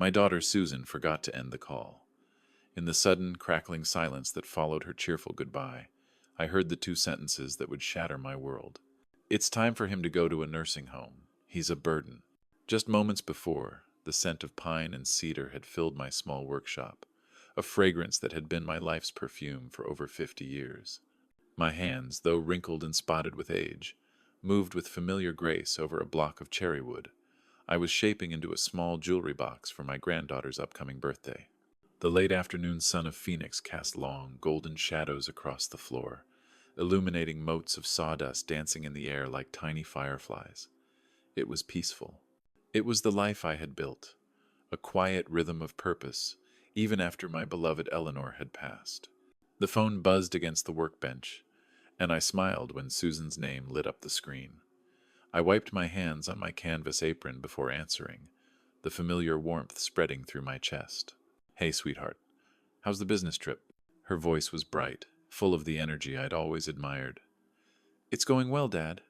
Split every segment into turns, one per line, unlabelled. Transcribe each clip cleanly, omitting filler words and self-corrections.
My daughter Susan forgot to end the call. In the sudden, crackling silence that followed her cheerful goodbye, I heard the two sentences that would shatter my world. It's time for him to go to a nursing home. He's a burden. Just moments before, the scent of pine and cedar had filled my small workshop, a fragrance that had been my life's perfume for over 50 years. My hands, though wrinkled and spotted with age, moved with familiar grace over a block of cherry wood. I was shaping into a small jewelry box for my granddaughter's upcoming birthday. The late afternoon sun of Phoenix cast long, golden shadows across the floor, illuminating motes of sawdust dancing in the air like tiny fireflies. It was peaceful. It was the life I had built, a quiet rhythm of purpose, even after my beloved Eleanor had passed. The phone buzzed against the workbench, and I smiled when Susan's name lit up the screen. I wiped my hands on my canvas apron before answering, the familiar warmth spreading through my chest. "Hey, sweetheart. How's the business trip?" Her voice was bright, full of the energy I'd always admired. "It's going well, Dad.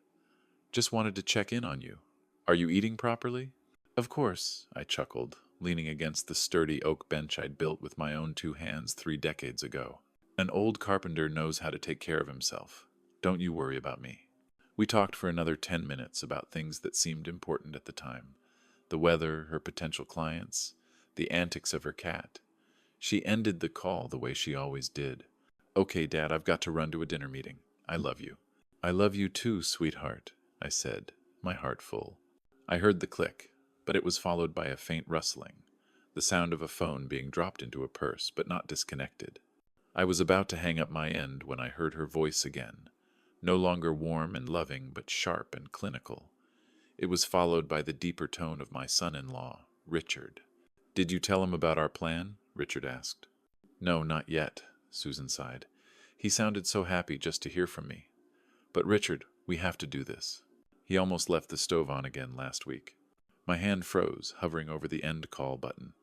Just wanted to check in on you. Are you eating properly?" "Of course," I chuckled, leaning against the sturdy oak bench I'd built with my own two hands 3 decades ago. "An old carpenter knows how to take care of himself. Don't you worry about me." We talked for another 10 minutes about things that seemed important at the time. The weather, her potential clients, the antics of her cat. She ended the call the way she always did. "Okay, Dad, I've got to run to a dinner meeting. I love you." "I love you too, sweetheart," I said, my heart full. I heard the click, but it was followed by a faint rustling, the sound of a phone being dropped into a purse but not disconnected. I was about to hang up my end when I heard her voice again, no longer warm and loving but sharp and clinical. It was followed by the deeper tone of my son-in-law, Richard. "Did you tell him about our plan?" Richard asked. "No, not yet," Susan sighed. "He sounded so happy just to hear from me. But Richard, we have to do this. He almost left the stove on again last week." My hand froze, hovering over the end call button.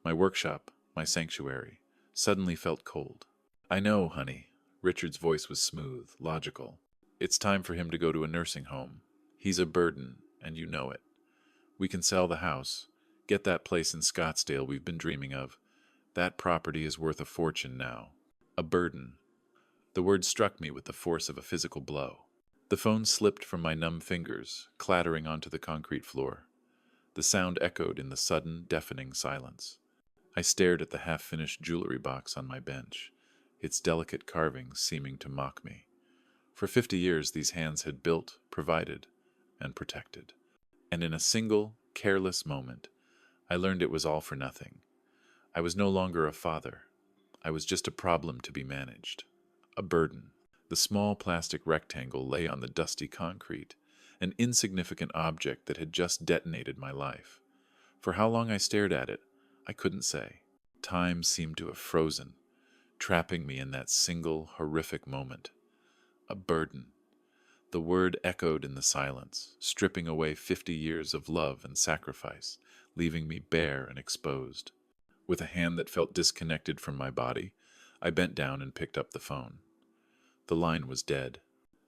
My workshop, my sanctuary, suddenly felt cold. "I know, honey." Richard's voice was smooth, logical. "It's time for him to go to a nursing home. He's a burden, and you know it. We can sell the house, get that place in Scottsdale we've been dreaming of. That property is worth a fortune now. A burden." The word struck me with the force of a physical blow. The phone slipped from my numb fingers, clattering onto the concrete floor. The sound echoed in the sudden, deafening silence. I stared at the half-finished jewelry box on my bench, its delicate carvings seeming to mock me. For 50 years these hands had built, provided, and protected. And in a single, careless moment, I learned it was all for nothing. I was no longer a father. I was just a problem to be managed. A burden. The small plastic rectangle lay on the dusty concrete, an insignificant object that had just detonated my life. For how long I stared at it, I couldn't say. Time seemed to have frozen, trapping me in that single, horrific moment. A burden. The word echoed in the silence, stripping away 50 years of love and sacrifice, leaving me bare and exposed. With a hand that felt disconnected from my body, I bent down and picked up the phone. The line was dead.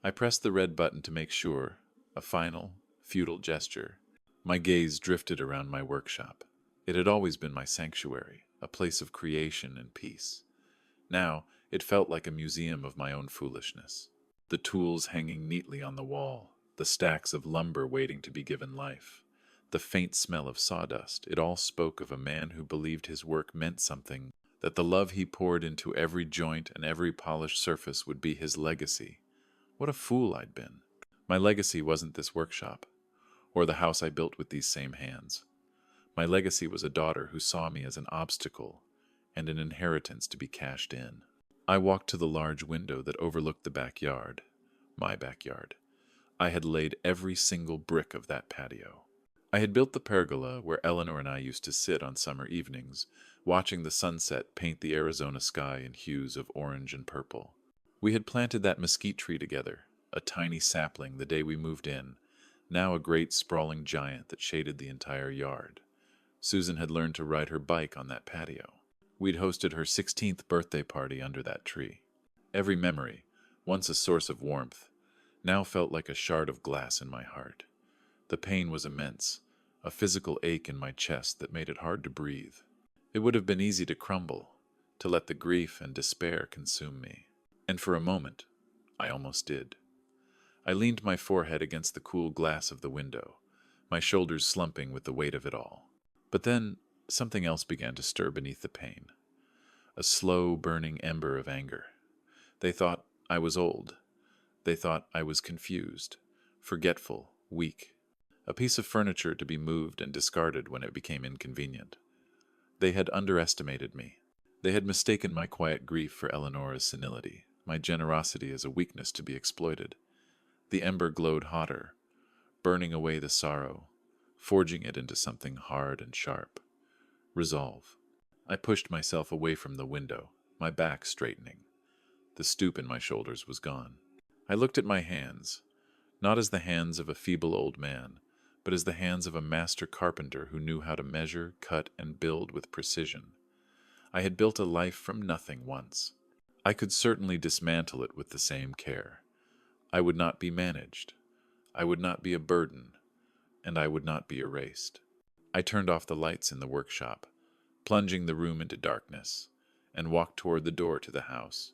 I pressed the red button to make sure, a final, futile gesture. My gaze drifted around my workshop. It had always been my sanctuary, a place of creation and peace. Now, it felt like a museum of my own foolishness. The tools hanging neatly on the wall, the stacks of lumber waiting to be given life, the faint smell of sawdust, it all spoke of a man who believed his work meant something, that the love he poured into every joint and every polished surface would be his legacy. What a fool I'd been. My legacy wasn't this workshop, or the house I built with these same hands. My legacy was a daughter who saw me as an obstacle and an inheritance to be cashed in. I walked to the large window that overlooked the backyard, my backyard. I had laid every single brick of that patio. I had built the pergola where Eleanor and I used to sit on summer evenings, watching the sunset paint the Arizona sky in hues of orange and purple. We had planted that mesquite tree together, a tiny sapling the day we moved in, now a great sprawling giant that shaded the entire yard. Susan had learned to ride her bike on that patio. We'd hosted her 16th birthday party under that tree. Every memory, once a source of warmth, now felt like a shard of glass in my heart. The pain was immense, a physical ache in my chest that made it hard to breathe. It would have been easy to crumble, to let the grief and despair consume me. And for a moment, I almost did. I leaned my forehead against the cool glass of the window, my shoulders slumping with the weight of it all. But then, something else began to stir beneath the pain. A slow, burning ember of anger. They thought I was old. They thought I was confused, forgetful, weak. A piece of furniture to be moved and discarded when it became inconvenient. They had underestimated me. They had mistaken my quiet grief for Eleanora's senility, my generosity as a weakness to be exploited. The ember glowed hotter, burning away the sorrow, forging it into something hard and sharp. Resolve. I pushed myself away from the window, my back straightening. The stoop in my shoulders was gone. I looked at my hands, not as the hands of a feeble old man, but as the hands of a master carpenter who knew how to measure, cut, and build with precision. I had built a life from nothing once. I could certainly dismantle it with the same care. I would not be managed. I would not be a burden, and I would not be erased. I turned off the lights in the workshop, plunging the room into darkness, and walked toward the door to the house.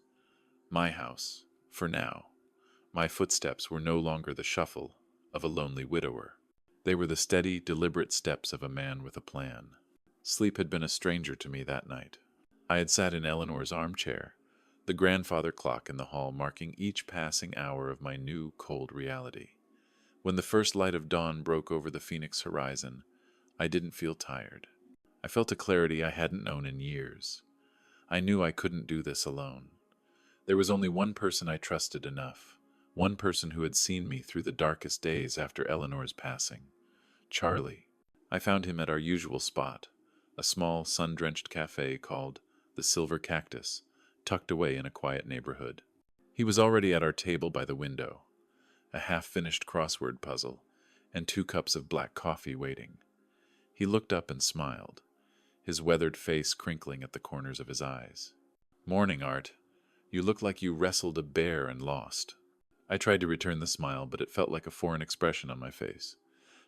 My house, for now. My footsteps were no longer the shuffle of a lonely widower. They were the steady, deliberate steps of a man with a plan. Sleep had been a stranger to me that night. I had sat in Eleanor's armchair, the grandfather clock in the hall marking each passing hour of my new, cold reality. When the first light of dawn broke over the Phoenix horizon, I didn't feel tired. I felt a clarity I hadn't known in years. I knew I couldn't do this alone. There was only one person I trusted enough, one person who had seen me through the darkest days after Eleanor's passing. Charlie. I found him at our usual spot, a small, sun-drenched cafe called the Silver Cactus, tucked away in a quiet neighborhood. He was already at our table by the window, a half-finished crossword puzzle, and 2 cups of black coffee waiting. He looked up and smiled, his weathered face crinkling at the corners of his eyes. "Morning, Art. You look like you wrestled a bear and lost." I tried to return the smile, but it felt like a foreign expression on my face.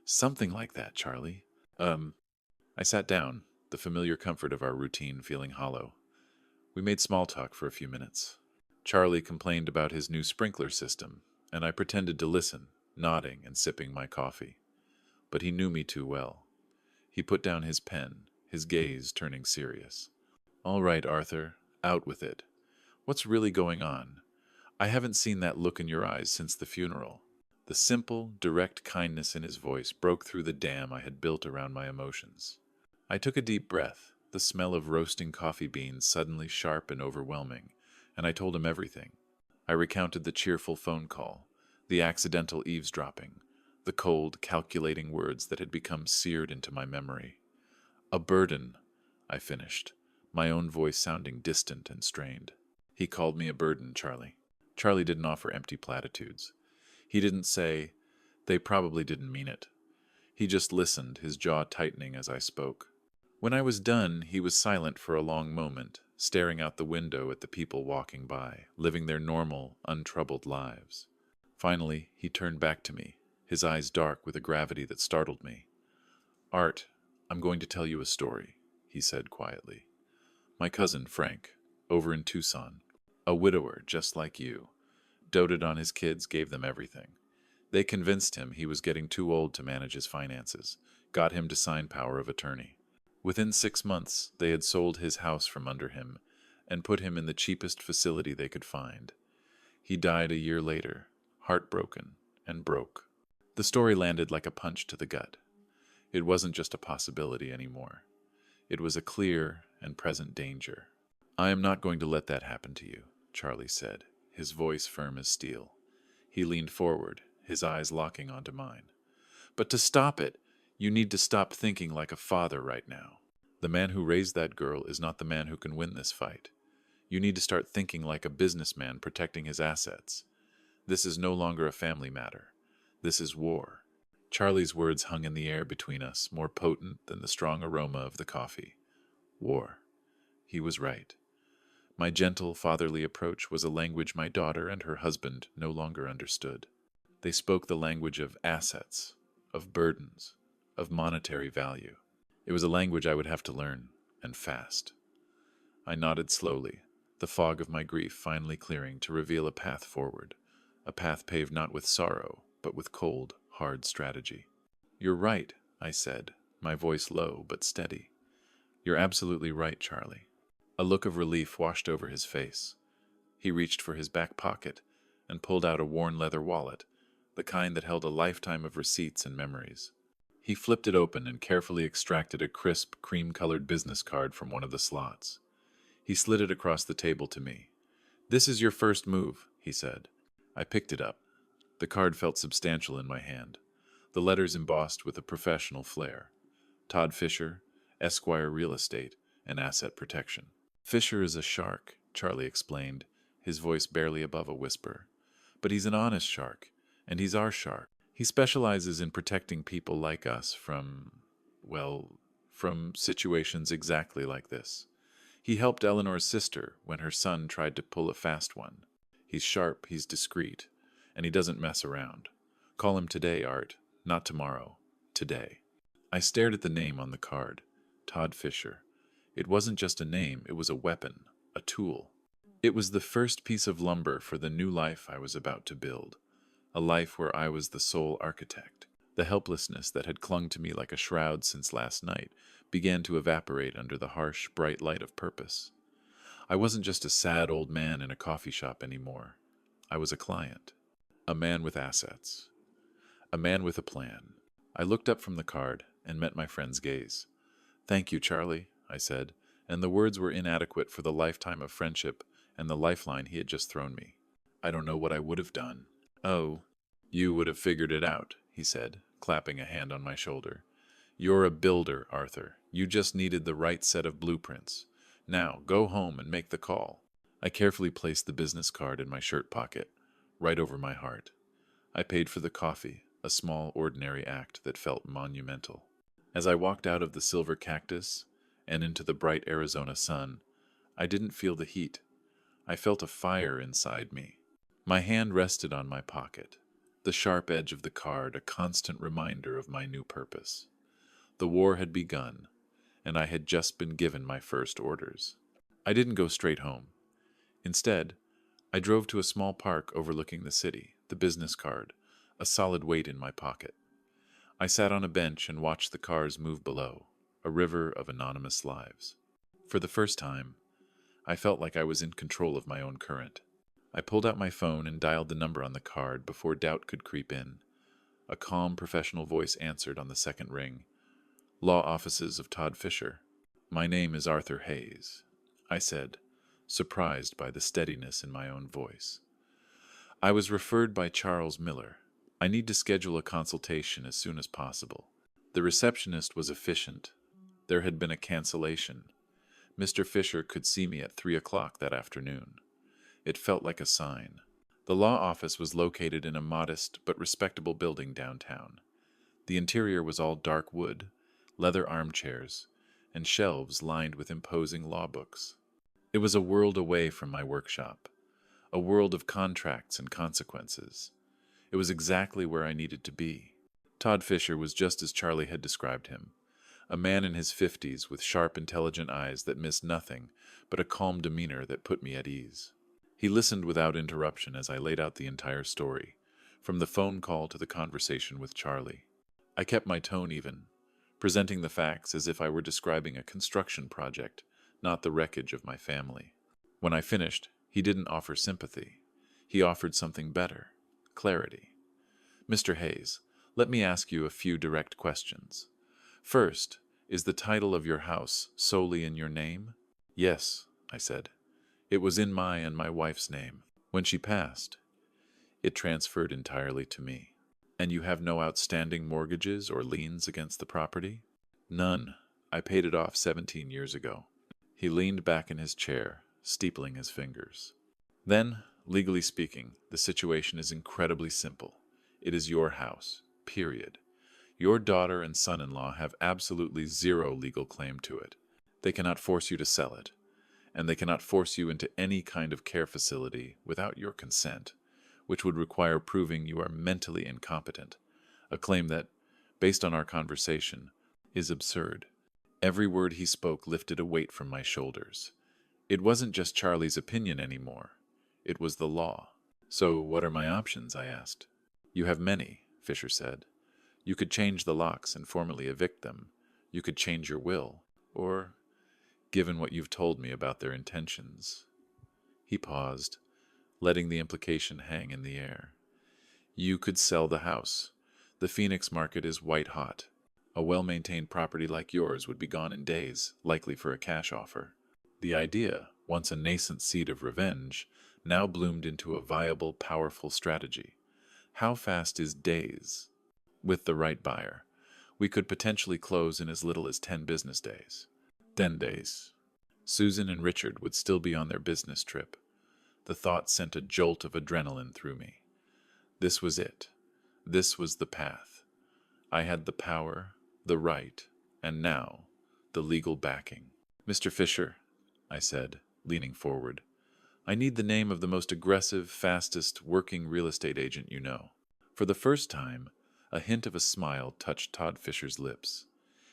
"Something like that, Charlie." I sat down, the familiar comfort of our routine feeling hollow. We made small talk for a few minutes. Charlie complained about his new sprinkler system, and I pretended to listen, nodding and sipping my coffee. But he knew me too well. He put down his pen, his gaze turning serious. "All right, Arthur, out with it. What's really going on? I haven't seen that look in your eyes since the funeral." The simple, direct kindness in his voice broke through the dam I had built around my emotions. I took a deep breath, the smell of roasting coffee beans suddenly sharp and overwhelming, and I told him everything. I recounted the cheerful phone call, the accidental eavesdropping, the cold, calculating words that had become seared into my memory. "A burden," I finished, my own voice sounding distant and strained. "He called me a burden, Charlie." Charlie didn't offer empty platitudes. He didn't say, "They probably didn't mean it." He just listened, his jaw tightening as I spoke. When I was done, he was silent for a long moment, staring out the window at the people walking by, living their normal, untroubled lives. Finally, he turned back to me, his eyes dark with a gravity that startled me. "Art, I'm going to tell you a story," he said quietly. "My cousin, Frank, over in Tucson, a widower just like you, doted on his kids, gave them everything. They convinced him he was getting too old to manage his finances, got him to sign power of attorney. Within 6 months, they had sold his house from under him and put him in the cheapest facility they could find. He died a year later, heartbroken and broke." The story landed like a punch to the gut. It wasn't just a possibility anymore. It was a clear and present danger. "I am not going to let that happen to you," Charlie said, his voice firm as steel. He leaned forward, his eyes locking onto mine. "But to stop it, you need to stop thinking like a father right now. The man who raised that girl is not the man who can win this fight. You need to start thinking like a businessman protecting his assets. This is no longer a family matter. This is war." Charlie's words hung in the air between us, more potent than the strong aroma of the coffee. War. He was right. My gentle, fatherly approach was a language my daughter and her husband no longer understood. They spoke the language of assets, of burdens, of monetary value. It was a language I would have to learn, and fast. I nodded slowly, the fog of my grief finally clearing to reveal a path forward, a path paved not with sorrow, but with cold, hard strategy. "You're right," I said, my voice low but steady. "You're absolutely right, Charlie." A look of relief washed over his face. He reached for his back pocket and pulled out a worn leather wallet, the kind that held a lifetime of receipts and memories. He flipped it open and carefully extracted a crisp, cream-colored business card from one of the slots. He slid it across the table to me. "This is your first move," he said. I picked it up. The card felt substantial in my hand, the letters embossed with a professional flair. Todd Fisher, Esquire Real Estate and Asset Protection. "Fisher is a shark," Charlie explained, his voice barely above a whisper. "But he's an honest shark, and he's our shark. He specializes in protecting people like us from situations exactly like this. He helped Eleanor's sister when her son tried to pull a fast one. He's sharp, he's discreet, and he doesn't mess around. Call him today, Art, not tomorrow. Today." I stared at the name on the card, Todd Fisher. It wasn't just a name, it was a weapon, a tool. It was the first piece of lumber for the new life I was about to build, a life where I was the sole architect. The helplessness that had clung to me like a shroud since last night began to evaporate under the harsh, bright light of purpose. I wasn't just a sad old man in a coffee shop anymore. I was a client, a man with assets, a man with a plan. I looked up from the card and met my friend's gaze. "Thank you, Charlie," I said, and the words were inadequate for the lifetime of friendship and the lifeline he had just thrown me. "I don't know what I would have done." "Oh, you would have figured it out," he said, clapping a hand on my shoulder. "You're a builder, Arthur. You just needed the right set of blueprints. Now, go home and make the call." I carefully placed the business card in my shirt pocket, right over my heart. I paid for the coffee, a small, ordinary act that felt monumental. As I walked out of the silver cactus and into the bright Arizona sun, I didn't feel the heat. I felt a fire inside me. My hand rested on my pocket, the sharp edge of the card a constant reminder of my new purpose. The war had begun, and I had just been given my first orders. I didn't go straight home. Instead, I drove to a small park overlooking the city, the business card, a solid weight in my pocket. I sat on a bench and watched the cars move below, a river of anonymous lives. For the first time, I felt like I was in control of my own current. I pulled out my phone and dialed the number on the card before doubt could creep in. A calm, professional voice answered on the second ring. "Law offices of Todd Fisher." "My name is Arthur Hayes," I said, surprised by the steadiness in my own voice. "I was referred by Charles Miller. I need to schedule a consultation as soon as possible." The receptionist was efficient. There had been a cancellation. Mr. Fisher could see me at 3 o'clock that afternoon. It felt like a sign. The law office was located in a modest but respectable building downtown. The interior was all dark wood, leather armchairs, and shelves lined with imposing law books. It was a world away from my workshop, a world of contracts and consequences. It was exactly where I needed to be. Todd Fisher was just as Charlie had described him, a man in his 50s with sharp, intelligent eyes that missed nothing but a calm demeanor that put me at ease. He listened without interruption as I laid out the entire story, from the phone call to the conversation with Charlie. I kept my tone even, presenting the facts as if I were describing a construction project, not the wreckage of my family. When I finished, he didn't offer sympathy. He offered something better, clarity. "Mr. Hayes, let me ask you a few direct questions. First, is the title of your house solely in your name?" "Yes," I said. "It was in my and my wife's name. When she passed, it transferred entirely to me." "And you have no outstanding mortgages or liens against the property?" "None. I paid it off 17 years ago." He leaned back in his chair, steepling his fingers. "Then, legally speaking, the situation is incredibly simple. It is your house, period. Your daughter and son-in-law have absolutely zero legal claim to it. They cannot force you to sell it, and they cannot force you into any kind of care facility without your consent, which would require proving you are mentally incompetent, a claim that, based on our conversation, is absurd. Every word he spoke lifted a weight from my shoulders. It wasn't just Charlie's opinion anymore. It was the law. "So what are my options?" I asked. "You have many," Fisher said. "You could change the locks and formally evict them. You could change your will. Or, given what you've told me about their intentions..." He paused, letting the implication hang in the air. "You could sell the house. The Phoenix market is white hot. A well-maintained property like yours would be gone in days, likely for a cash offer." The idea, once a nascent seed of revenge, now bloomed into a viable, powerful strategy. How fast is days? With the right buyer, we could potentially close in as little as 10 business days. 10 days. Susan and Richard would still be on their business trip. The thought sent a jolt of adrenaline through me. This was it. This was the path. I had the power, the right, and now, the legal backing. "Mr. Fisher," I said, leaning forward, "I need the name of the most aggressive, fastest, working real estate agent you know." For the first time, a hint of a smile touched Todd Fisher's lips.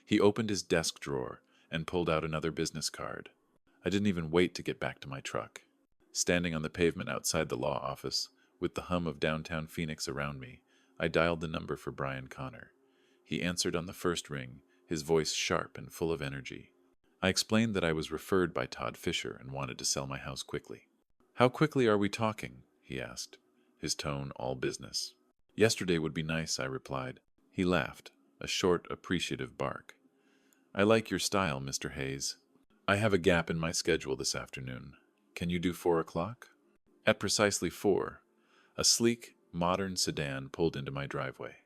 He opened his desk drawer and pulled out another business card. I didn't even wait to get back to my truck. Standing on the pavement outside the law office, with the hum of downtown Phoenix around me, I dialed the number for Brian Connor. He answered on the first ring, his voice sharp and full of energy. I explained that I was referred by Todd Fisher and wanted to sell my house quickly. "How quickly are we talking?" he asked, his tone all business. "Yesterday would be nice," I replied. He laughed, a short, appreciative bark. "I like your style, Mr. Hayes. I have a gap in my schedule this afternoon. Can you do 4 o'clock? At precisely 4, a sleek, modern sedan pulled into my driveway.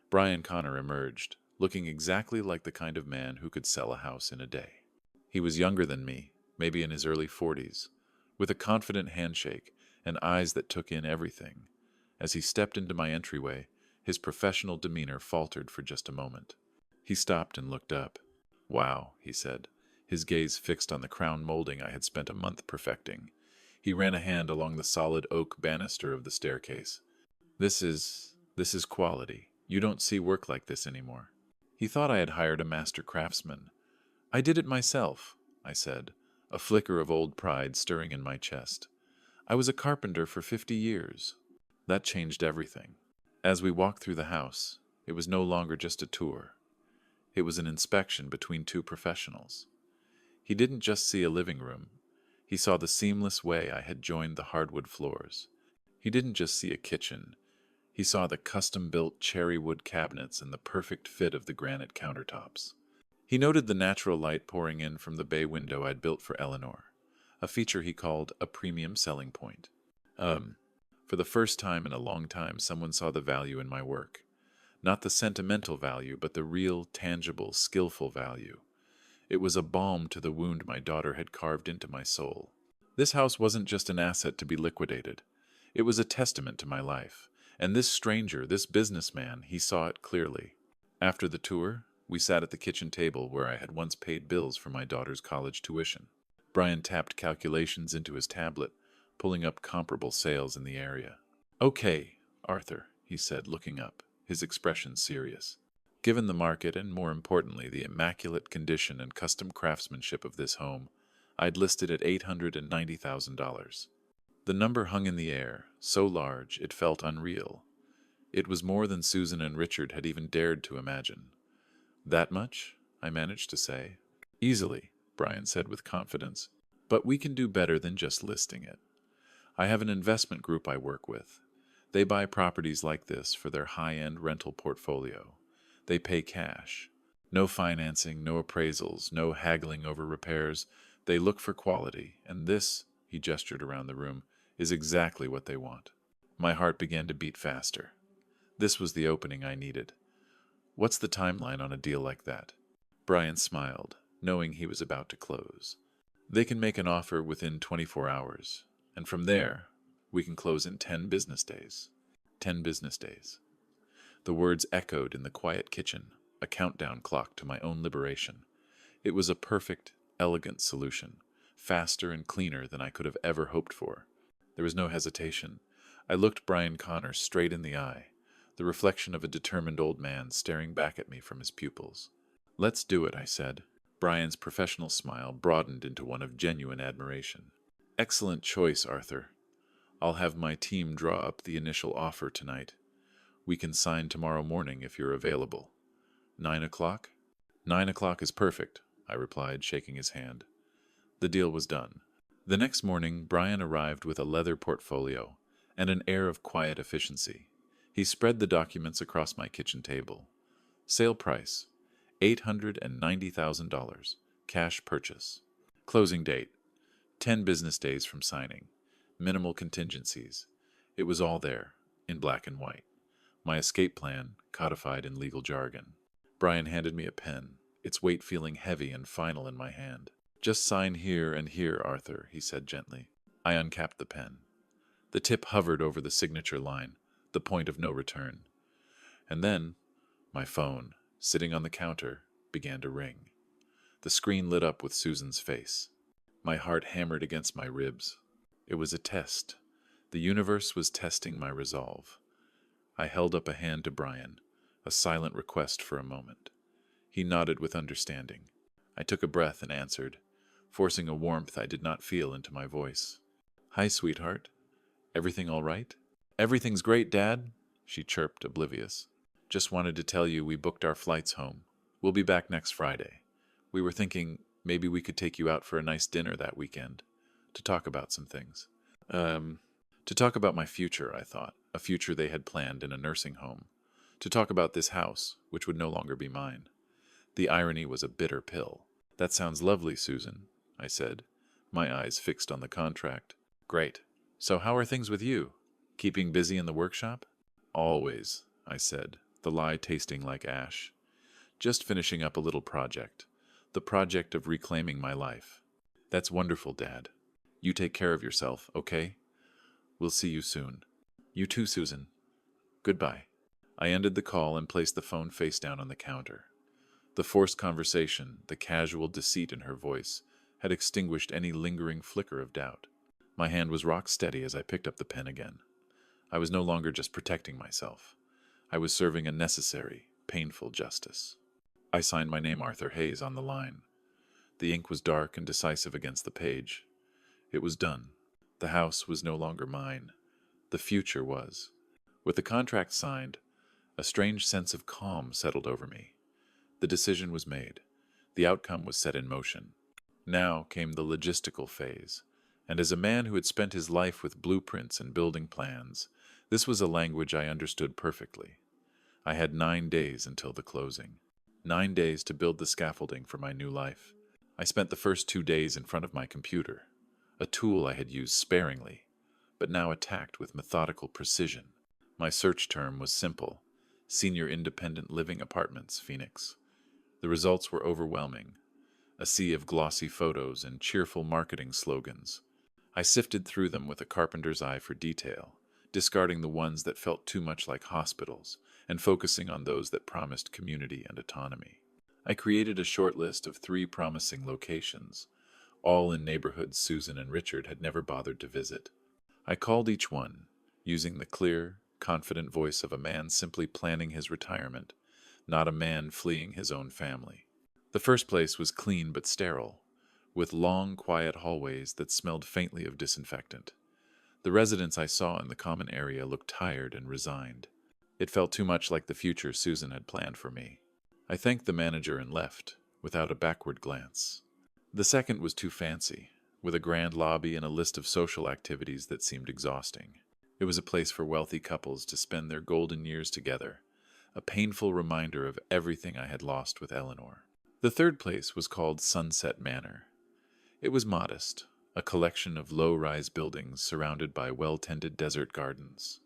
Brian Connor emerged, looking exactly like the kind of man who could sell a house in a day. He was younger than me, maybe in his early 40s, with a confident handshake and eyes that took in everything. As he stepped into my entryway, his professional demeanor faltered for just a moment. He stopped and looked up. "Wow," he said, his gaze fixed on the crown molding I had spent a month perfecting. He ran a hand along the solid oak banister of the staircase. This is quality. You don't see work like this anymore." He thought I had hired a master craftsman. "I did it myself," I said, a flicker of old pride stirring in my chest. "I was a carpenter for 50 years. That changed everything. As we walked through the house, it was no longer just a tour. It was an inspection between two professionals. He didn't just see a living room. He saw the seamless way I had joined the hardwood floors. He didn't just see a kitchen. He saw the custom-built cherry wood cabinets and the perfect fit of the granite countertops. He noted the natural light pouring in from the bay window I'd built for Eleanor, a feature he called a premium selling point. For the first time in a long time, someone saw the value in my work. Not the sentimental value, but the real, tangible, skillful value. It was a balm to the wound my daughter had carved into my soul. This house wasn't just an asset to be liquidated. It was a testament to my life. And this stranger, this businessman, he saw it clearly. After the tour, we sat at the kitchen table where I had once paid bills for my daughter's college tuition. Brian tapped calculations into his tablet, pulling up comparable sales in the area. "Okay, Arthur," he said, looking up, his expression serious. "Given the market and, more importantly, the immaculate condition and custom craftsmanship of this home, I'd list it at $890,000. The number hung in the air, so large it felt unreal. It was more than Susan and Richard had even dared to imagine. "That much?" I managed to say. "Easily," Brian said with confidence. "But we can do better than just listing it. I have an investment group I work with. They buy properties like this for their high-end rental portfolio. They pay cash. No financing, no appraisals, no haggling over repairs. They look for quality, and this," he gestured around the room, "is exactly what they want." My heart began to beat faster. This was the opening I needed. "What's the timeline on a deal like that?" Brian smiled, knowing he was about to close. "They can make an offer within 24 hours, and from there, we can close in 10 business days. 10 business days." The words echoed in the quiet kitchen, a countdown clock to my own liberation. It was a perfect, elegant solution, faster and cleaner than I could have ever hoped for. There was no hesitation. I looked Brian Connor straight in the eye. the reflection of a determined old man staring back at me from his pupils. "Let's do it," I said. Brian's professional smile broadened into one of genuine admiration. "Excellent choice, Arthur. I'll have my team draw up the initial offer tonight. We can sign tomorrow morning if you're available. 9 o'clock? 9 o'clock is perfect," I replied, shaking his hand. The deal was done. The next morning, Brian arrived with a leather portfolio and an air of quiet efficiency. He spread the documents across my kitchen table. Sale price, $890,000. Cash purchase. Closing date, 10 business days from signing. Minimal contingencies. It was all there, in black and white. My escape plan, codified in legal jargon. Brian handed me a pen, its weight feeling heavy and final in my hand. "Just sign here and here, Arthur," he said gently. I uncapped the pen. The tip hovered over the signature line, the point of no return. And then, my phone, sitting on the counter, began to ring. The screen lit up with Susan's face. My heart hammered against my ribs. It was a test. The universe was testing my resolve. I held up a hand to Brian, a silent request for a moment. He nodded with understanding. I took a breath and answered, forcing a warmth I did not feel into my voice. "Hi, sweetheart. Everything all right?" "Everything's great, Dad," she chirped, oblivious. "Just wanted to tell you we booked our flights home. We'll be back next Friday. We were thinking maybe we could take you out for a nice dinner that weekend, to talk about some things." To talk about my future, I thought, a future they had planned in a nursing home. To talk about this house, which would no longer be mine. The irony was a bitter pill. "That sounds lovely, Susan," I said, my eyes fixed on the contract. "Great. So how are things with you? Keeping busy in the workshop?" "Always," I said, the lie tasting like ash. "Just finishing up a little project. The project of reclaiming my life." "That's wonderful, Dad. You take care of yourself, okay? We'll see you soon." "You too, Susan. Goodbye." I ended the call and placed the phone face down on the counter. The forced conversation, the casual deceit in her voice, had extinguished any lingering flicker of doubt. My hand was rock steady as I picked up the pen again. I was no longer just protecting myself. I was serving a necessary, painful justice. I signed my name, Arthur Hayes, on the line. The ink was dark and decisive against the page. It was done. The house was no longer mine. The future was. With the contract signed, a strange sense of calm settled over me. The decision was made. The outcome was set in motion. Now came the logistical phase, and as a man who had spent his life with blueprints and building plans, this was a language I understood perfectly. I had 9 days until the closing. 9 days to build the scaffolding for my new life. I spent the first 2 days in front of my computer, a tool I had used sparingly, but now attacked with methodical precision. My search term was simple: Senior Independent Living Apartments, Phoenix. The results were overwhelming. A sea of glossy photos and cheerful marketing slogans. I sifted through them with a carpenter's eye for detail, discarding the ones that felt too much like hospitals and focusing on those that promised community and autonomy. I created a short list of 3 promising locations, all in neighborhoods Susan and Richard had never bothered to visit. I called each one, using the clear, confident voice of a man simply planning his retirement, not a man fleeing his own family. The first place was clean but sterile, with long, quiet hallways that smelled faintly of disinfectant. The residents I saw in the common area looked tired and resigned. It felt too much like the future Susan had planned for me. I thanked the manager and left, without a backward glance. The second was too fancy, with a grand lobby and a list of social activities that seemed exhausting. It was a place for wealthy couples to spend their golden years together, a painful reminder of everything I had lost with Eleanor. The third place was called Sunset Manor. It was modest, a collection of low-rise buildings surrounded by well-tended desert gardens.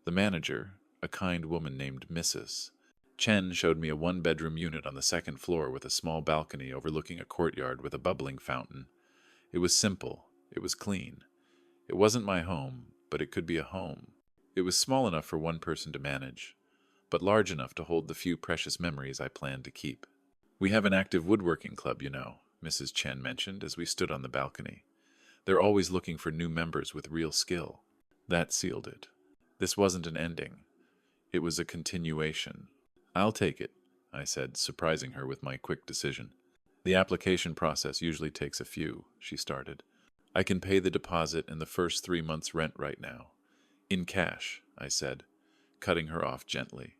The manager, a kind woman named Mrs. Chen, showed me a 1-bedroom unit on the 2nd floor with a small balcony overlooking a courtyard with a bubbling fountain. It was simple. It was clean. It wasn't my home, but it could be a home. It was small enough for one person to manage, but large enough to hold the few precious memories I planned to keep. "We have an active woodworking club, you know," Mrs. Chen mentioned as we stood on the balcony. "They're always looking for new members with real skill." That sealed it. This wasn't an ending. It was a continuation. "I'll take it," I said, surprising her with my quick decision. "The application process usually takes a few," she started. "I can pay the deposit and the first 3 months' rent right now." "In cash," I said, cutting her off gently.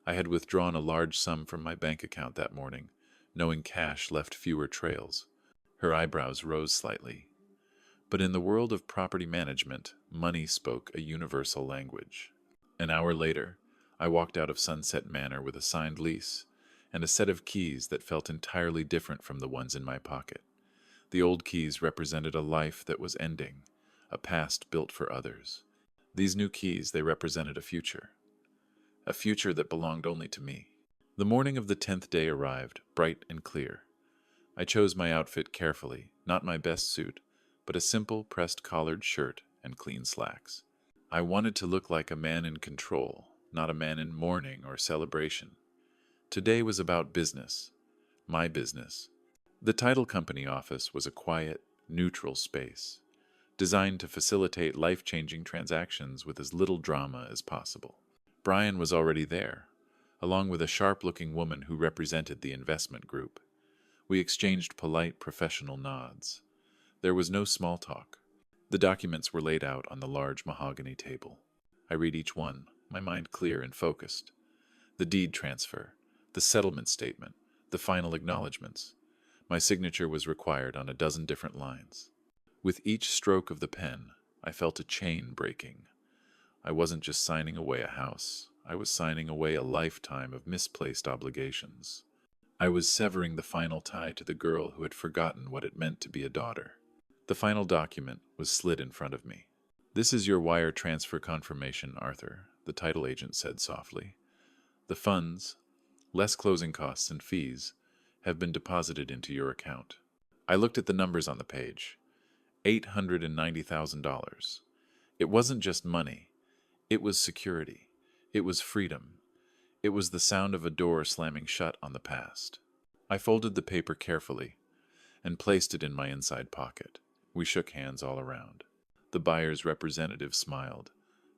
I had withdrawn a large sum from my bank account that morning, knowing cash left fewer trails. Her eyebrows rose slightly. But in the world of property management, money spoke a universal language. An hour later, I walked out of Sunset Manor with a signed lease and a set of keys that felt entirely different from the ones in my pocket. The old keys represented a life that was ending, a past built for others. These new keys, they represented a future that belonged only to me. The morning of the 10th day arrived, bright and clear. I chose my outfit carefully, not my best suit, but a simple pressed collared shirt and clean slacks. I wanted to look like a man in control, not a man in mourning or celebration. Today was about business, my business. The title company office was a quiet, neutral space, designed to facilitate life-changing transactions with as little drama as possible. Brian was already there, along with a sharp-looking woman who represented the investment group. We exchanged polite, professional nods. There was no small talk. The documents were laid out on the large mahogany table. I read each one, my mind clear and focused. The deed transfer, the settlement statement, the final acknowledgments. My signature was required on a dozen different lines. With each stroke of the pen, I felt a chain breaking. I wasn't just signing away a house. I was signing away a lifetime of misplaced obligations. I was severing the final tie to the girl who had forgotten what it meant to be a daughter. The final document was slid in front of me. "This is your wire transfer confirmation, Arthur," the title agent said softly. "The funds, less closing costs and fees, have been deposited into your account." I looked at the numbers on the page. $890,000. It wasn't just money. It was security. It was freedom. It was the sound of a door slamming shut on the past. I folded the paper carefully and placed it in my inside pocket. We shook hands all around. The buyer's representative smiled.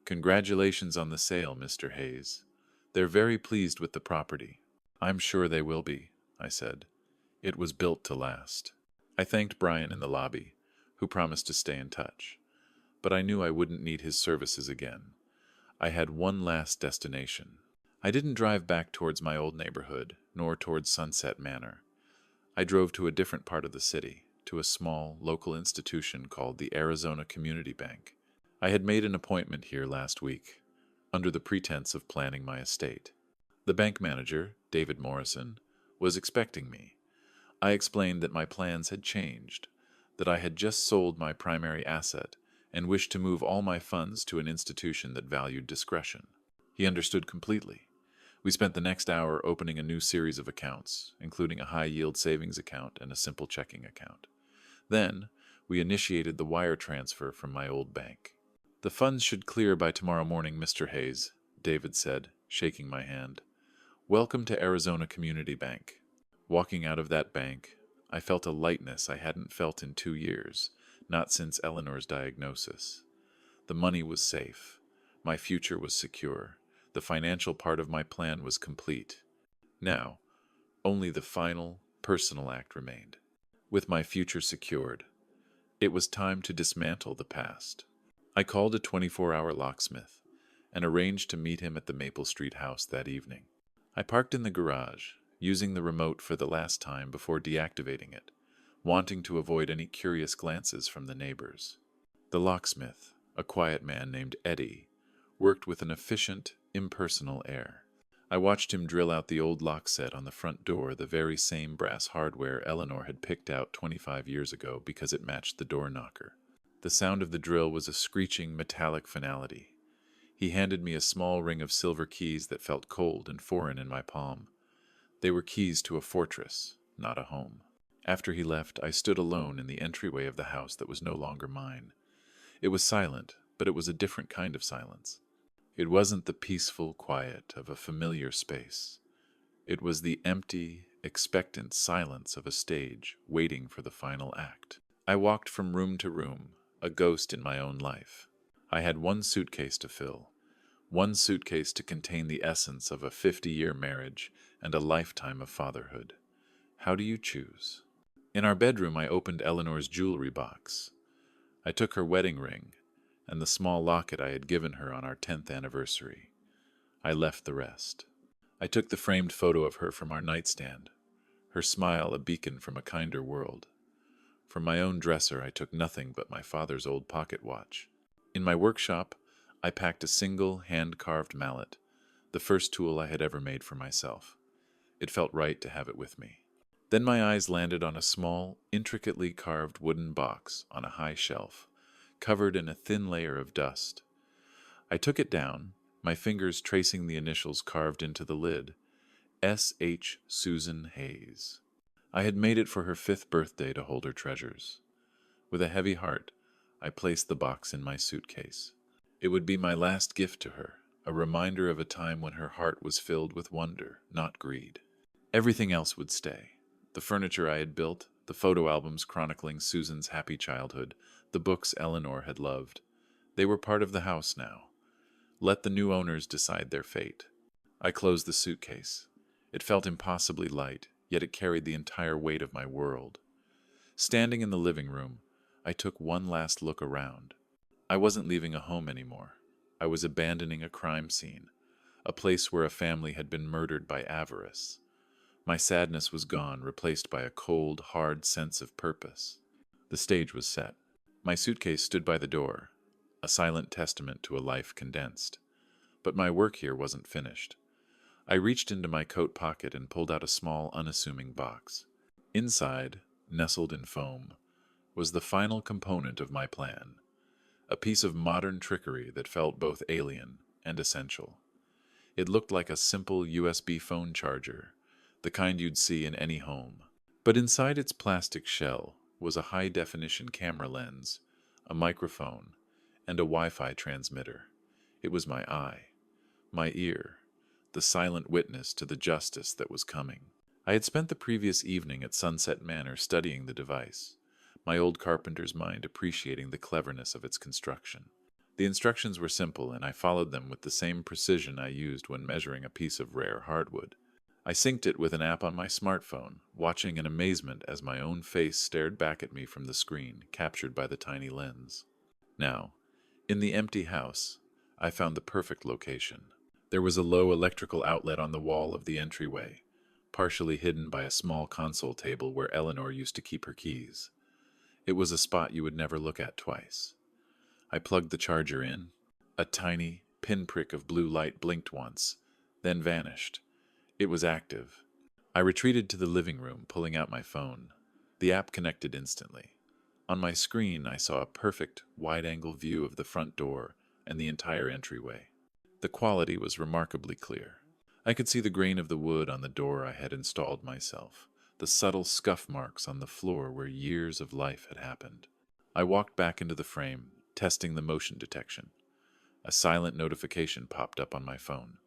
"Congratulations on the sale, Mr. Hayes. They're very pleased with the property." "I'm sure they will be," I said. It was built to last. I thanked Brian in the lobby, who promised to stay in touch. But I knew I wouldn't need his services again. I had one last destination. I didn't drive back towards my old neighborhood, nor towards Sunset Manor. I drove to a different part of the city, to a small, local institution called the Arizona Community Bank. I had made an appointment here last week, under the pretense of planning my estate. The bank manager, David Morrison, was expecting me. I explained that my plans had changed, that I had just sold my primary asset and wished to move all my funds to an institution that valued discretion. He understood completely. We spent the next hour opening a new series of accounts, including a high-yield savings account and a simple checking account. Then, we initiated the wire transfer from my old bank. "The funds should clear by tomorrow morning, Mr. Hayes," David said, shaking my hand. "Welcome to Arizona Community Bank." Walking out of that bank, I felt a lightness I hadn't felt in 2 years, not since Eleanor's diagnosis. The money was safe. My future was secure. The financial part of my plan was complete. Now, only the final, personal act remained. With my future secured, it was time to dismantle the past. I called a 24-hour locksmith and arranged to meet him at the Maple Street house that evening. I parked in the garage, using the remote for the last time before deactivating it, wanting to avoid any curious glances from the neighbors. The locksmith, a quiet man named Eddie, worked with an efficient, impersonal air. I watched him drill out the old lock set on the front door, the very same brass hardware Eleanor had picked out 25 years ago because it matched the door knocker. The sound of the drill was a screeching, metallic finality. He handed me a small ring of silver keys that felt cold and foreign in my palm. They were keys to a fortress, not a home. After he left, I stood alone in the entryway of the house that was no longer mine. It was silent, but it was a different kind of silence. It wasn't the peaceful quiet of a familiar space. It was the empty, expectant silence of a stage waiting for the final act. I walked from room to room, a ghost in my own life. I had one suitcase to fill, One suitcase to contain the essence of a 50-year marriage and a lifetime of fatherhood. How do you choose? In our bedroom, I opened Eleanor's jewelry box. I took her wedding ring and the small locket I had given her on our 10th anniversary. I left the rest. I took the framed photo of her from our nightstand, her smile a beacon from a kinder world. From my own dresser, I took nothing but my father's old pocket watch. In my workshop, I packed a single hand-carved mallet, the first tool I had ever made for myself. It felt right to have it with me. Then my eyes landed on a small, intricately carved wooden box on a high shelf, covered in a thin layer of dust. I took it down, my fingers tracing the initials carved into the lid. S.H. Susan Hayes. I had made it for her 5th birthday to hold her treasures. With a heavy heart, I placed the box in my suitcase. It would be my last gift to her, a reminder of a time when her heart was filled with wonder, not greed. Everything else would stay. The furniture I had built, the photo albums chronicling Susan's happy childhood, the books Eleanor had loved. They were part of the house now. Let the new owners decide their fate. I closed the suitcase. It felt impossibly light, yet it carried the entire weight of my world. Standing in the living room, I took one last look around. I wasn't leaving a home anymore. I was abandoning a crime scene, a place where a family had been murdered by avarice. My sadness was gone, replaced by a cold, hard sense of purpose. The stage was set. My suitcase stood by the door, a silent testament to a life condensed. But my work here wasn't finished. I reached into my coat pocket and pulled out a small, unassuming box. Inside, nestled in foam, was the final component of my plan, a piece of modern trickery that felt both alien and essential. It looked like a simple USB phone charger, the kind you'd see in any home. But inside its plastic shell was a high-definition camera lens, a microphone, and a Wi-Fi transmitter. It was my eye, my ear, the silent witness to the justice that was coming. I had spent the previous evening at Sunset Manor studying the device, my old carpenter's mind appreciating the cleverness of its construction. The instructions were simple, and I followed them with the same precision I used when measuring a piece of rare hardwood. I synced it with an app on my smartphone, watching in amazement as my own face stared back at me from the screen, captured by the tiny lens. Now, in the empty house, I found the perfect location. There was a low electrical outlet on the wall of the entryway, partially hidden by a small console table where Eleanor used to keep her keys. It was a spot you would never look at twice. I plugged the charger in. A tiny pinprick of blue light blinked once, then vanished. It was active. I retreated to the living room, pulling out my phone. The app connected instantly. On my screen, I saw a perfect, wide-angle view of the front door and the entire entryway. The quality was remarkably clear. I could see the grain of the wood on the door I had installed myself, the subtle scuff marks on the floor where years of life had happened. I walked back into the frame, testing the motion detection. A silent notification popped up on my phone.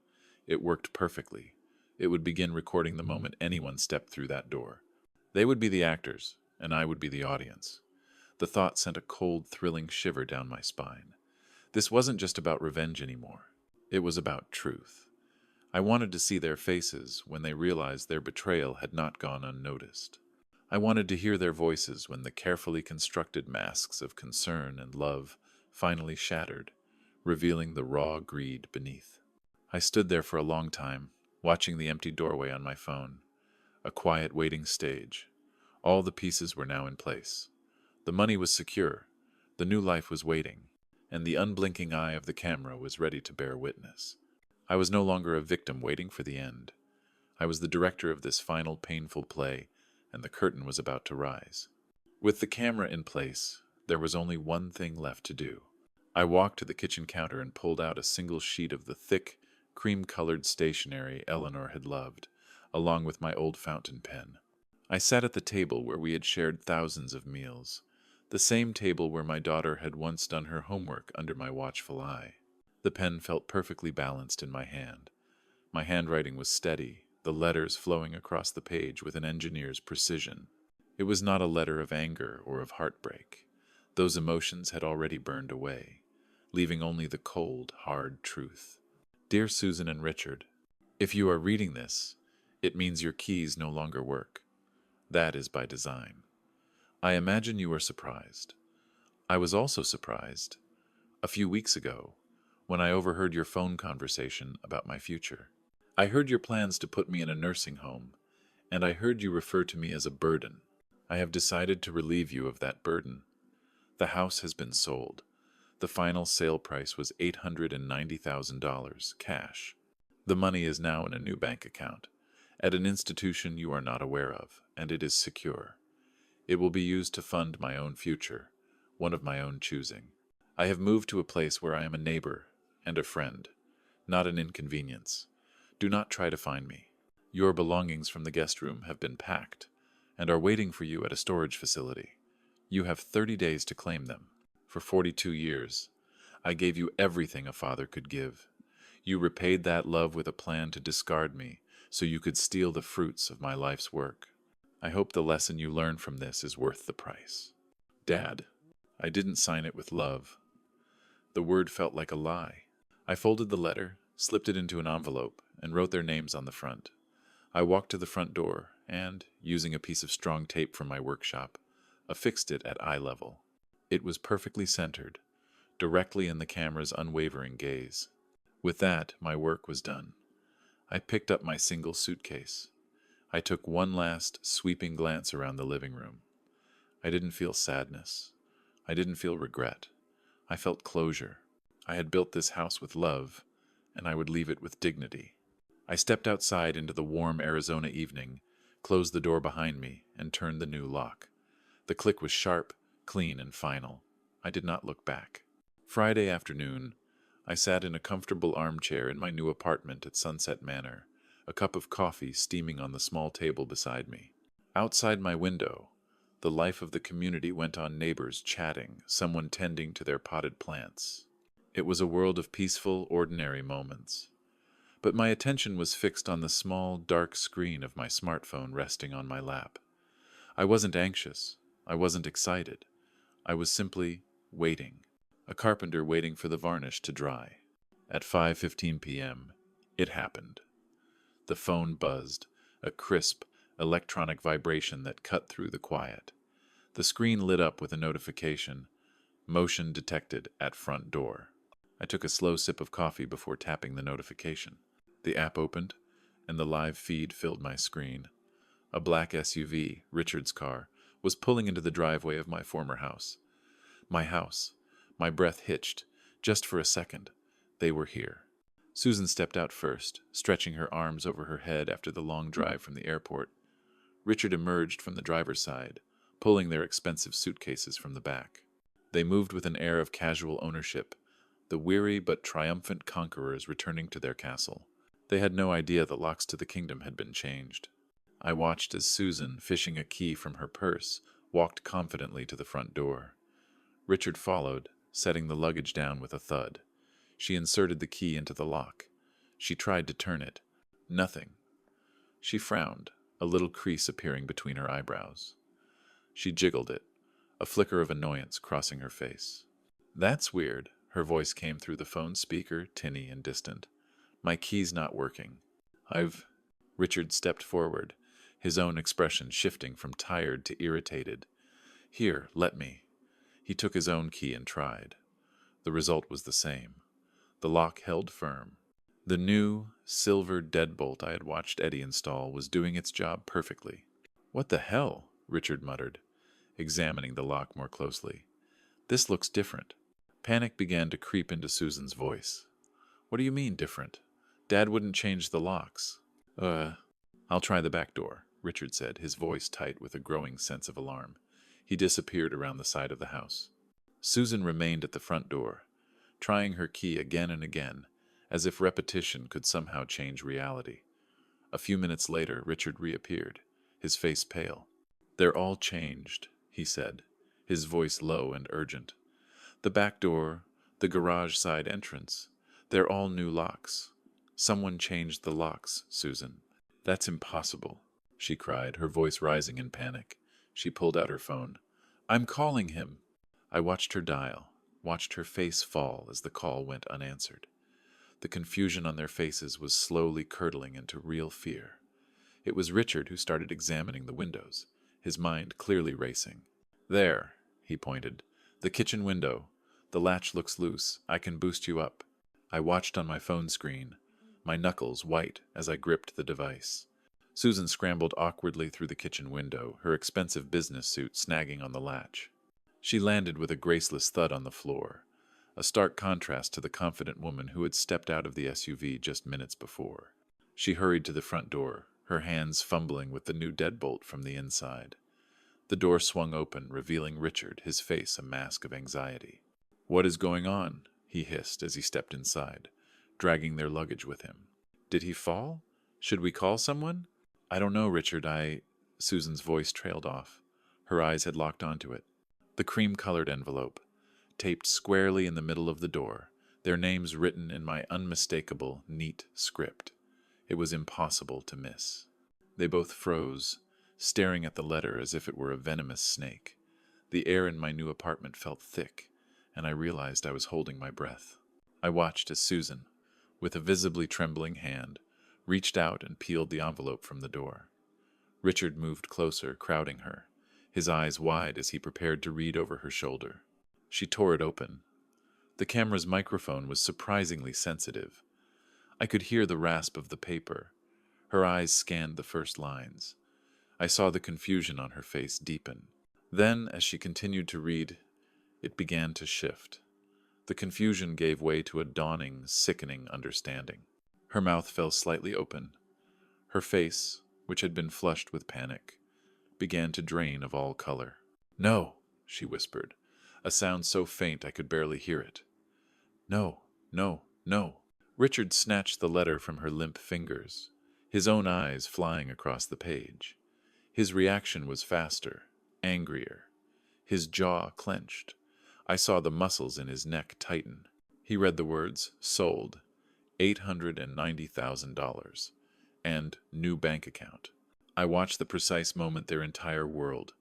It worked perfectly. It would begin recording the moment anyone stepped through that door. They would be the actors, and I would be the audience. The thought sent a cold, thrilling shiver down my spine. This wasn't just about revenge anymore. It was about truth. I wanted to see their faces when they realized their betrayal had not gone unnoticed. I wanted to hear their voices when the carefully constructed masks of concern and love finally shattered, revealing the raw greed beneath. I stood there for a long time, watching the empty doorway on my phone. A quiet waiting stage. All the pieces were now in place. The money was secure, the new life was waiting, and the unblinking eye of the camera was ready to bear witness. I was no longer a victim waiting for the end. I was the director of this final painful play, and the curtain was about to rise. With the camera in place, there was only one thing left to do. I walked to the kitchen counter and pulled out a single sheet of the thick, cream-colored stationery Eleanor had loved, along with my old fountain pen. I sat at the table where we had shared thousands of meals, the same table where my daughter had once done her homework under my watchful eye. The pen felt perfectly balanced in my hand. My handwriting was steady, the letters flowing across the page with an engineer's precision. It was not a letter of anger or of heartbreak. Those emotions had already burned away, leaving only the cold, hard truth. Dear Susan and Richard, if you are reading this, it means your keys no longer work. That is by design. I imagine you are surprised. I was also surprised a few weeks ago when I overheard your phone conversation about my future. I heard your plans to put me in a nursing home, and I heard you refer to me as a burden. I have decided to relieve you of that burden. The house has been sold. The final sale price was $890,000 cash. The money is now in a new bank account, at an institution you are not aware of, and it is secure. It will be used to fund my own future, one of my own choosing. I have moved to a place where I am a neighbor and a friend, not an inconvenience. Do not try to find me. Your belongings from the guest room have been packed and are waiting for you at a storage facility. You have 30 days to claim them. For 42 years, I gave you everything a father could give. You repaid that love with a plan to discard me so you could steal the fruits of my life's work. I hope the lesson you learn from this is worth the price. Dad, I didn't sign it with love. The word felt like a lie. I folded the letter, slipped it into an envelope, and wrote their names on the front. I walked to the front door and, using a piece of strong tape from my workshop, affixed it at eye level. It was perfectly centered, directly in the camera's unwavering gaze. With that, my work was done. I picked up my single suitcase. I took one last, sweeping glance around the living room. I didn't feel sadness. I didn't feel regret. I felt closure. I had built this house with love, and I would leave it with dignity. I stepped outside into the warm Arizona evening, closed the door behind me, and turned the new lock. The click was sharp, clean, and final. I did not look back. Friday afternoon, I sat in a comfortable armchair in my new apartment at Sunset Manor, a cup of coffee steaming on the small table beside me. Outside my window, the life of the community went on, neighbors chatting, someone tending to their potted plants. It was a world of peaceful, ordinary moments. But my attention was fixed on the small, dark screen of my smartphone resting on my lap. I wasn't anxious. I wasn't excited. I was simply waiting. A carpenter waiting for the varnish to dry. At 5:15 p.m., it happened. The phone buzzed, a crisp, electronic vibration that cut through the quiet. The screen lit up with a notification. Motion detected at front door. I took a slow sip of coffee before tapping the notification. The app opened, and the live feed filled my screen. A black SUV, Richard's car, was pulling into the driveway of my former house. My house. My breath hitched. Just for a second. They were here. Susan stepped out first, stretching her arms over her head after the long drive from the airport. Richard emerged from the driver's side, pulling their expensive suitcases from the back. They moved with an air of casual ownership, the weary but triumphant conquerors returning to their castle. They had no idea the locks to the kingdom had been changed. I watched as Susan, fishing a key from her purse, walked confidently to the front door. Richard followed, setting the luggage down with a thud. She inserted the key into the lock. She tried to turn it. Nothing. She frowned, a little crease appearing between her eyebrows. She jiggled it, a flicker of annoyance crossing her face. "That's weird," her voice came through the phone speaker, tinny and distant. "My key's not working. Richard stepped forward, his own expression shifting from tired to irritated. "Here, let me." He took his own key and tried. The result was the same. The lock held firm. The new, silver deadbolt I had watched Eddie install was doing its job perfectly. "What the hell?" Richard muttered, examining the lock more closely. "This looks different." Panic began to creep into Susan's voice. "What do you mean, different? Dad wouldn't change the locks." I'll try the back door," Richard said, his voice tight with a growing sense of alarm. He disappeared around the side of the house. Susan remained at the front door, trying her key again and again, as if repetition could somehow change reality. A few minutes later, Richard reappeared, his face pale. "They're all changed," he said, his voice low and urgent. "The back door, the garage side entrance, they're all new locks. Someone changed the locks, Susan." "That's impossible," she cried, her voice rising in panic. She pulled out her phone. "I'm calling him." I watched her dial, watched her face fall as the call went unanswered. The confusion on their faces was slowly curdling into real fear. It was Richard who started examining the windows, his mind clearly racing. "There," he pointed. "The kitchen window. The latch looks loose. I can boost you up." I watched on my phone screen, my knuckles white as I gripped the device. Susan scrambled awkwardly through the kitchen window, her expensive business suit snagging on the latch. She landed with a graceless thud on the floor, a stark contrast to the confident woman who had stepped out of the SUV just minutes before. She hurried to the front door, her hands fumbling with the new deadbolt from the inside. The door swung open, revealing Richard, his face a mask of anxiety. "What is going on?" he hissed as he stepped inside, dragging their luggage with him. "Did he fall? Should we call someone?" "I don't know, Richard, Susan's voice trailed off. Her eyes had locked onto it. The cream-colored envelope, taped squarely in the middle of the door, their names written in my unmistakable, neat script. It was impossible to miss. They both froze, staring at the letter as if it were a venomous snake. The air in my new apartment felt thick, and I realized I was holding my breath. I watched as Susan, with a visibly trembling hand, reached out and peeled the envelope from the door. Richard moved closer, crowding her, his eyes wide as he prepared to read over her shoulder. She tore it open. The camera's microphone was surprisingly sensitive. I could hear the rasp of the paper. Her eyes scanned the first lines. I saw the confusion on her face deepen. Then, as she continued to read, it began to shift. The confusion gave way to a dawning, sickening understanding. Her mouth fell slightly open. Her face, which had been flushed with panic, began to drain of all color. "No," she whispered, a sound so faint I could barely hear it. "No, no, no." Richard snatched the letter from her limp fingers, his own eyes flying across the page. His reaction was faster, angrier. His jaw clenched. I saw the muscles in his neck tighten. He read the words, "Sold, $890,000, and new bank account." I watched the precise moment their entire world,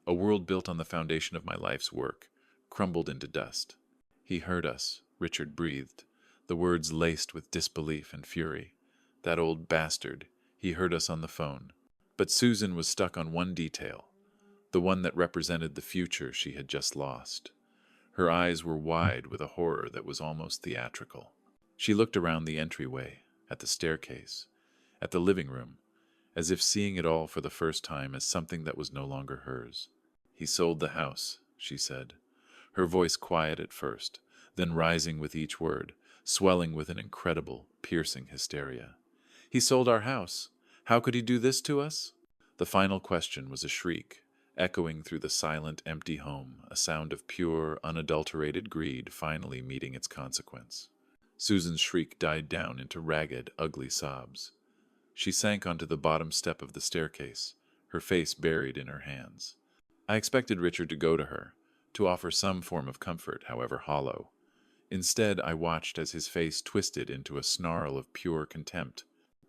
a world built on the foundation of my life's work, crumbled into dust. "He heard us," Richard breathed, the words laced with disbelief and fury. "That old bastard, he heard us on the phone." But Susan was stuck on one detail, the one that represented the future she had just lost. Her eyes were wide with a horror that was almost theatrical. She looked around the entryway, at the staircase, at the living room, as if seeing it all for the first time as something that was no longer hers. "He sold the house," she said, her voice quiet at first, then rising with each word, swelling with an incredible, piercing hysteria. "He sold our house. How could he do this to us?" The final question was a shriek, echoing through the silent, empty home, a sound of pure, unadulterated greed finally meeting its consequence. Susan's shriek died down into ragged, ugly sobs. She sank onto the bottom step of the staircase, her face buried in her hands. I expected Richard to go to her, to offer some form of comfort, however hollow. Instead, I watched as his face twisted into a snarl of pure contempt.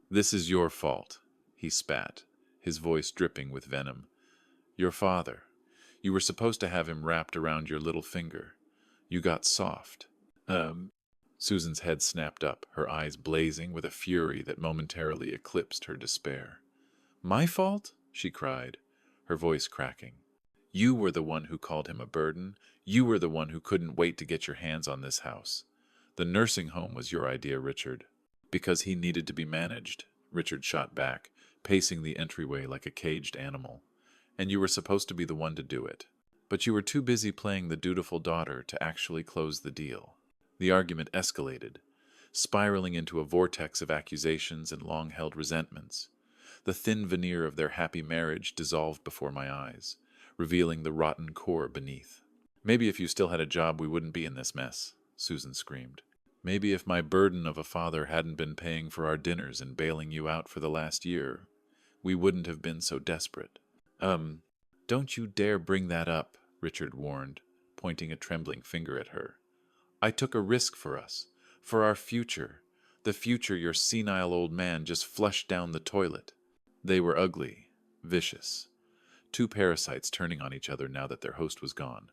"This is your fault," he spat, his voice dripping with venom. "Your father. You were supposed to have him wrapped around your little finger. You got soft." Susan's head snapped up, her eyes blazing with a fury that momentarily eclipsed her despair. "My fault?" she cried, her voice cracking. "You were the one who called him a burden. You were the one who couldn't wait to get your hands on this house. The nursing home was your idea, Richard." "Because he needed to be managed," Richard shot back, pacing the entryway like a caged animal. "And you were supposed to be the one to do it. But you were too busy playing the dutiful daughter to actually close the deal." The argument escalated, spiraling into a vortex of accusations and long-held resentments. The thin veneer of their happy marriage dissolved before my eyes, revealing the rotten core beneath. "Maybe if you still had a job we wouldn't be in this mess," Susan screamed. "Maybe if my burden of a father hadn't been paying for our dinners and bailing you out for the last year, we wouldn't have been so desperate." Don't you dare bring that up," Richard warned, pointing a trembling finger at her. "I took a risk for us, for our future, the future your senile old man just flushed down the toilet." They were ugly, vicious, two parasites turning on each other now that their host was gone.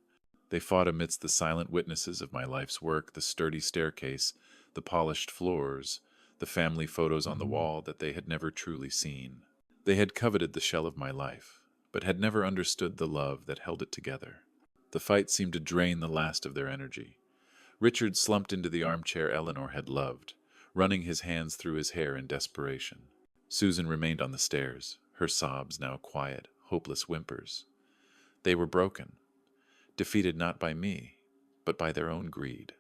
They fought amidst the silent witnesses of my life's work, the sturdy staircase, the polished floors, the family photos on the wall that they had never truly seen, the family photos on the wall that they had never truly seen. They had coveted the shell of my life, but had never understood the love that held it together. The fight seemed to drain the last of their energy. Richard slumped into the armchair Eleanor had loved, running his hands through his hair in desperation. Susan remained on the stairs, her sobs now quiet, hopeless whimpers. They were broken, defeated not by me, but by their own greed.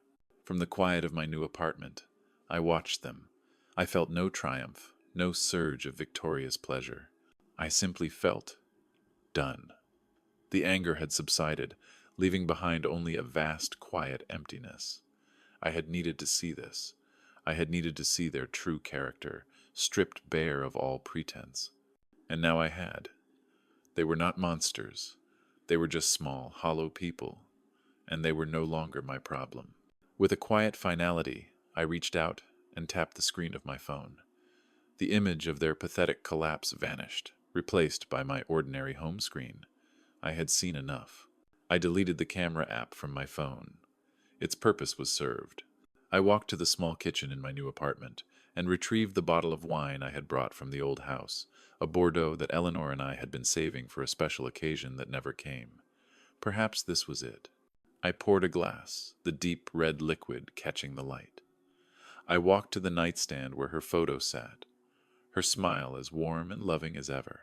From the quiet of my new apartment, I watched them. I felt no triumph, no surge of victorious pleasure. I simply felt done. The anger had subsided, leaving behind only a vast, quiet emptiness. I had needed to see this. I had needed to see their true character, stripped bare of all pretense. And now I had. They were not monsters. They were just small, hollow people, and they were no longer my problem. With a quiet finality, I reached out and tapped the screen of my phone. The image of their pathetic collapse vanished, replaced by my ordinary home screen. I had seen enough. I deleted the camera app from my phone. Its purpose was served. I walked to the small kitchen in my new apartment and retrieved the bottle of wine I had brought from the old house, a Bordeaux that Eleanor and I had been saving for a special occasion that never came. Perhaps this was it. I poured a glass, the deep red liquid catching the light. I walked to the nightstand where her photo sat, her smile as warm and loving as ever.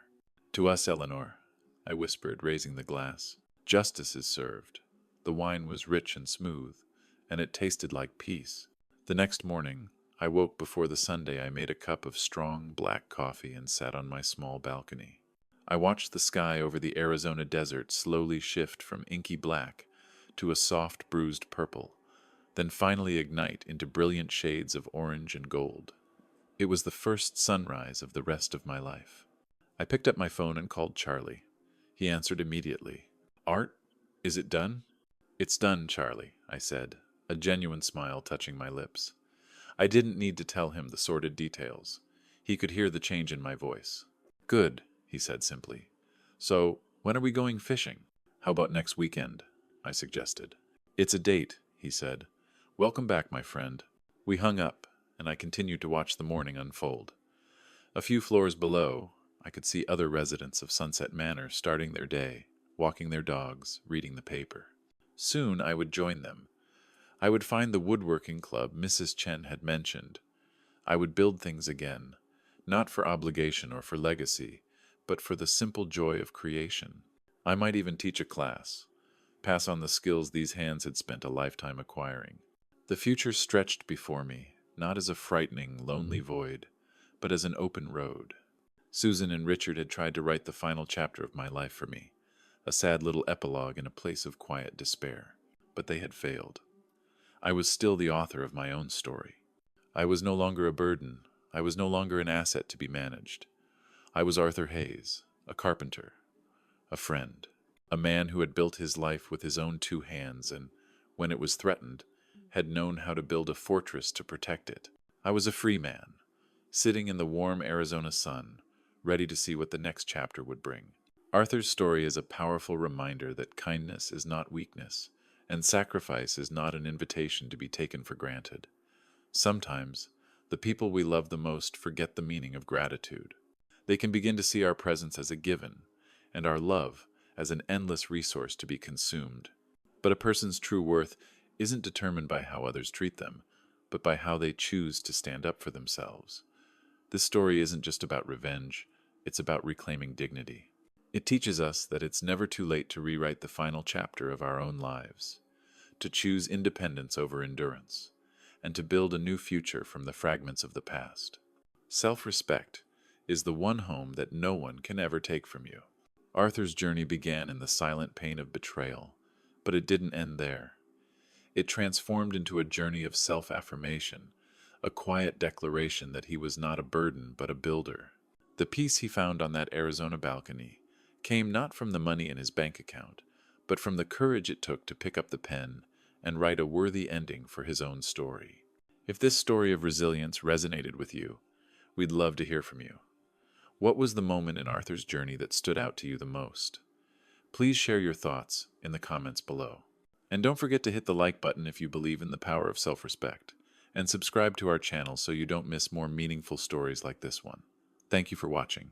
"To us, Eleanor," I whispered, raising the glass. "Justice is served." The wine was rich and smooth, and it tasted like peace. The next morning, I woke before the Sunday. I made a cup of strong black coffee and sat on my small balcony. I watched the sky over the Arizona desert slowly shift from inky black to a soft bruised purple, then finally ignite into brilliant shades of orange and gold. It was the first sunrise of the rest of my life. I picked up my phone and called Charlie. He answered immediately. "Art, is it done?" "It's done, Charlie," I said, a genuine smile touching my lips. I didn't need to tell him the sordid details. He could hear the change in my voice. "Good," he said simply. "So, when are we going fishing?" "How about next weekend?" I suggested. "It's a date," he said. "Welcome back, my friend." We hung up, and I continued to watch the morning unfold. A few floors below, I could see other residents of Sunset Manor starting their day, walking their dogs, reading the paper. Soon I would join them. I would find the woodworking club Mrs. Chen had mentioned. I would build things again, not for obligation or for legacy, but for the simple joy of creation. I might even teach a class, pass on the skills these hands had spent a lifetime acquiring. The future stretched before me, not as a frightening, lonely void, but as an open road. Susan and Richard had tried to write the final chapter of my life for me, a sad little epilogue in a place of quiet despair, but they had failed. I was still the author of my own story. I was no longer a burden. I was no longer an asset to be managed. I was Arthur Hayes, a carpenter, a friend, a man who had built his life with his own two hands and, when it was threatened, had known how to build a fortress to protect it. I was a free man, sitting in the warm Arizona sun, ready to see what the next chapter would bring. Arthur's story is a powerful reminder that kindness is not weakness, and sacrifice is not an invitation to be taken for granted. Sometimes, the people we love the most forget the meaning of gratitude. They can begin to see our presence as a given, and our love as an endless resource to be consumed. But a person's true worth isn't determined by how others treat them, but by how they choose to stand up for themselves. This story isn't just about revenge, it's about reclaiming dignity. It teaches us that it's never too late to rewrite the final chapter of our own lives, to choose independence over endurance, and to build a new future from the fragments of the past. Self-respect is the one home that no one can ever take from you. Arthur's journey began in the silent pain of betrayal, but it didn't end there. It transformed into a journey of self-affirmation, a quiet declaration that he was not a burden but a builder. The peace he found on that Arizona balcony came not from the money in his bank account, but from the courage it took to pick up the pen and write a worthy ending for his own story. If this story of resilience resonated with you, we'd love to hear from you. What was the moment in Arthur's journey that stood out to you the most? Please share your thoughts in the comments below. And don't forget to hit the like button if you believe in the power of self-respect. and subscribe to our channel so you don't miss more meaningful stories like this one. Thank you for watching.